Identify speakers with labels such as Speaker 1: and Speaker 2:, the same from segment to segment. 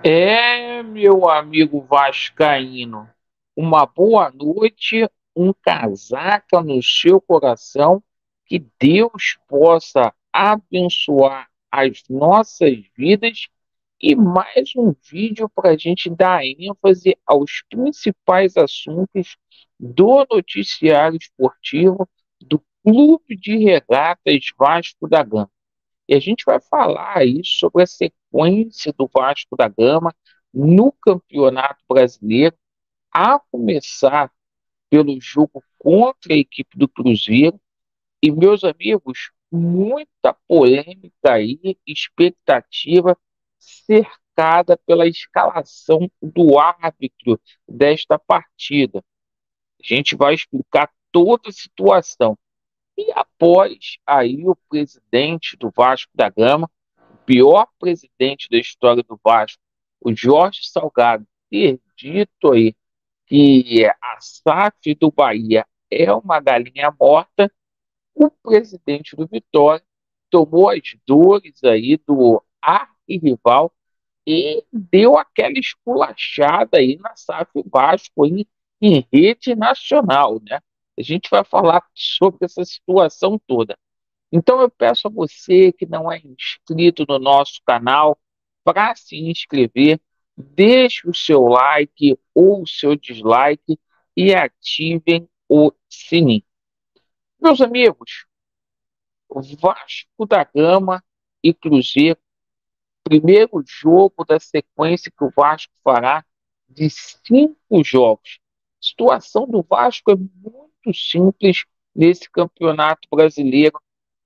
Speaker 1: Meu amigo vascaíno, uma boa noite, um casaca no seu coração, que Deus possa abençoar as nossas vidas e mais um vídeo para a gente dar ênfase aos principais assuntos do noticiário esportivo do Clube de Regatas Vasco da Gama. E a gente vai falar aí sobre a sequência do Vasco da Gama no Campeonato Brasileiro, a começar pelo jogo contra a equipe do Cruzeiro. E, meus amigos, muita polêmica aí, expectativa cercada pela escalação do árbitro desta partida. A gente vai explicar toda a situação. E após aí o presidente do Vasco da Gama, pior presidente da história do Vasco, o Jorge Salgado, ter dito aí que a SAF do Bahia é uma galinha morta, o presidente do Vitória tomou as dores aí do arquirrival e deu aquela esculachada aí na SAF Vasco em rede nacional, né? A gente vai falar sobre essa situação toda. Então eu peço a você que não é inscrito no nosso canal para se inscrever, deixe o seu like ou o seu dislike e ativem o sininho. Meus amigos, Vasco da Gama e Cruzeiro, primeiro jogo da sequência que o Vasco fará de 5 jogos. A situação do Vasco é muito simples nesse campeonato brasileiro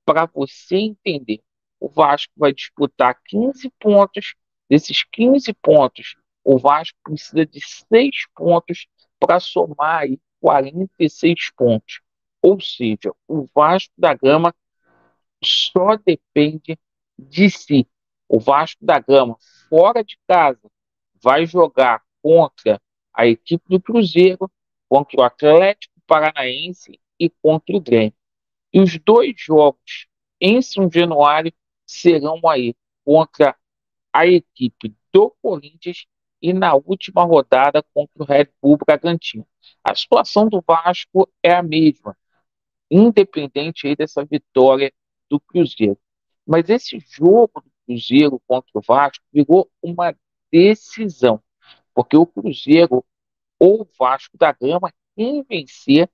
Speaker 1: para você entender. O Vasco vai disputar 15 pontos. Desses 15 pontos, o Vasco precisa de 6 pontos para somar aí 46 pontos. Ou seja, o Vasco da Gama só depende de si. O Vasco da Gama, fora de casa, vai jogar contra a equipe do Cruzeiro, contra o Atlético Paranaense e contra o Grêmio. E os dois jogos em São Januário serão aí contra a equipe do Corinthians e na última rodada contra o Red Bull Bragantino. A situação do Vasco é a mesma, independente aí dessa vitória do Cruzeiro. Mas esse jogo do Cruzeiro contra o Vasco virou uma decisão, porque o Cruzeiro ou o Vasco da Gama, quem vencer,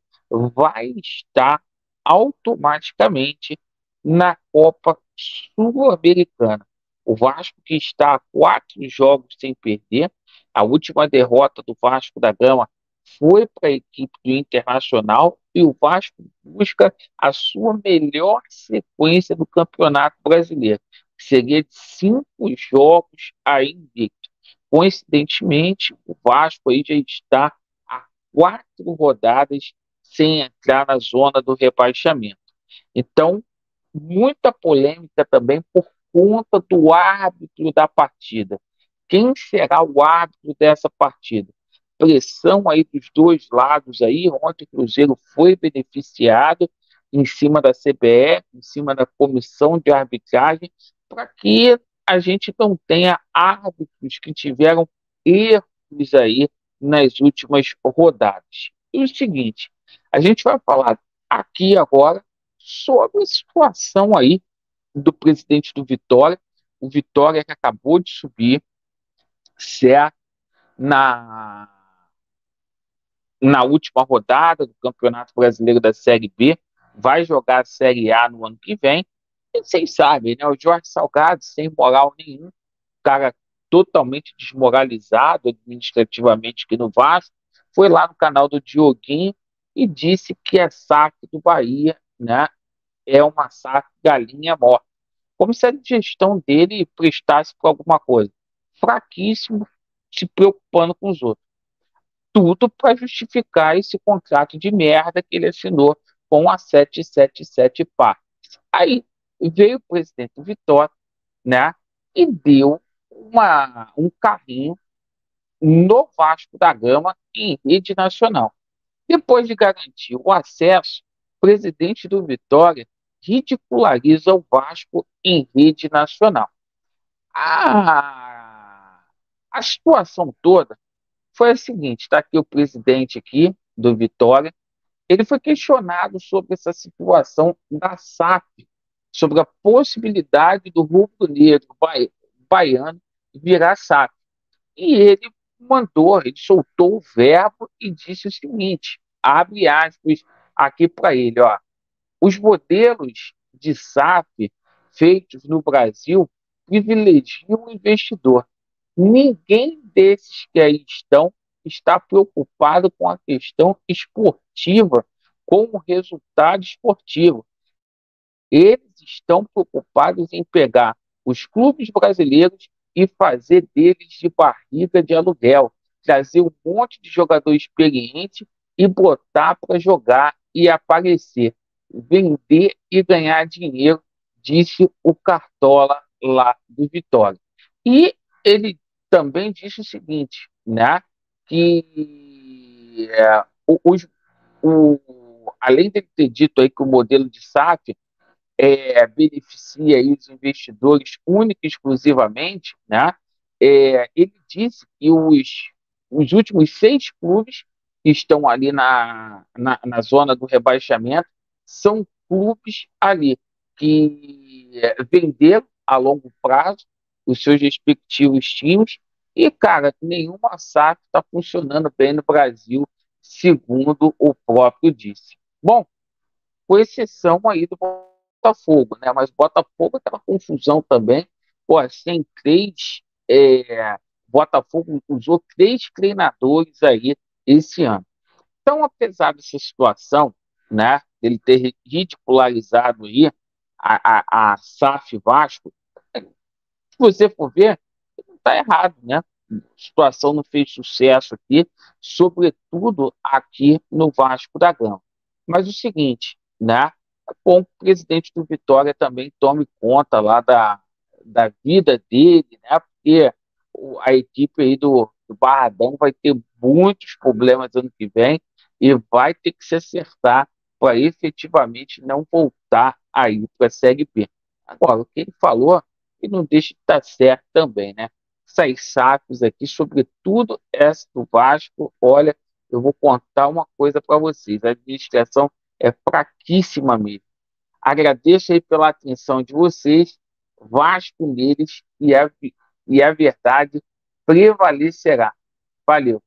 Speaker 1: vai estar automaticamente na Copa Sul-Americana. O Vasco que está a 4 jogos sem perder, a última derrota do Vasco da Gama foi para a equipe do Internacional e o Vasco busca a sua melhor sequência do Campeonato Brasileiro, que seria de 5 jogos aí invicto. Coincidentemente, o Vasco aí já está há 4 rodadas sem entrar na zona do rebaixamento. Então, muita polêmica também por conta do árbitro da partida. Quem será o árbitro dessa partida? Pressão aí dos dois lados aí. Ontem o Cruzeiro foi beneficiado em cima da CBF, em cima da comissão de arbitragem, para que a gente não tenha árbitros que tiveram erros aí nas últimas rodadas. E o seguinte, a gente vai falar aqui agora sobre a situação aí do presidente do Vitória, o Vitória que acabou de subir, certo? Na, na última rodada do Campeonato Brasileiro da Série B, vai jogar a Série A no ano que vem. E vocês sabem, né? O Jorge Salgado, sem moral nenhum, cara totalmente desmoralizado administrativamente aqui no Vasco, foi lá no canal do Dioguinho e disse que a SAF do Bahia, né, é uma SAF galinha morta. Como se a gestão dele prestasse para alguma coisa. Fraquíssimo, se preocupando com os outros. Tudo para justificar esse contrato de merda que ele assinou com a 777 Parques. Aí veio o presidente Vitória, né, e deu um carrinho no Vasco da Gama em rede nacional. Depois de garantir o acesso, o presidente do Vitória ridiculariza o Vasco em rede nacional. A A situação toda foi a seguinte, está aqui o presidente aqui do Vitória, ele foi questionado sobre essa situação da SAF, sobre a possibilidade do rubro-negro baiano virar SAF. E ele soltou o verbo e disse o seguinte, abre aspas aqui para ele, ó, os modelos de SAF feitos no Brasil privilegiam o investidor. Ninguém desses que aí estão está preocupado com a questão esportiva, com o resultado esportivo. Eles estão preocupados em pegar os clubes brasileiros e fazer deles de barriga de aluguel, trazer um monte de jogador experiente e botar para jogar e aparecer, vender e ganhar dinheiro, disse o Cartola lá do Vitória. E ele também disse o seguinte, né, que além de ter dito aí que o modelo de SAF beneficia aí os investidores única e exclusivamente, né? Ele disse que os últimos 6 clubes que estão ali na zona do rebaixamento são clubes ali que venderam a longo prazo os seus respectivos times e, cara, nenhuma SAF está funcionando bem no Brasil, segundo o próprio disse. Bom, com exceção aí do Botafogo, né? Mas o Botafogo é aquela confusão também. Pô, sem três. Botafogo usou 3 treinadores aí esse ano. Então, apesar dessa situação, né, ele ter ridicularizado aí a SAF Vasco, se você for ver, não está errado, né? A situação não fez sucesso aqui, sobretudo aqui no Vasco da Gama. Mas o seguinte, né? É bom que o presidente do Vitória também tome conta lá da vida dele, né? Porque a equipe aí do Barradão vai ter muitos problemas ano que vem e vai ter que se acertar para efetivamente não voltar aí para a Série B. Agora, o que ele falou, e não deixa de estar certo também, né? Essas SAFs aqui, sobretudo essa do Vasco, olha, eu vou contar uma coisa para vocês, a administração é fraquíssima mesmo. Agradeço aí pela atenção de vocês, Vasco neles e a verdade prevalecerá. Valeu.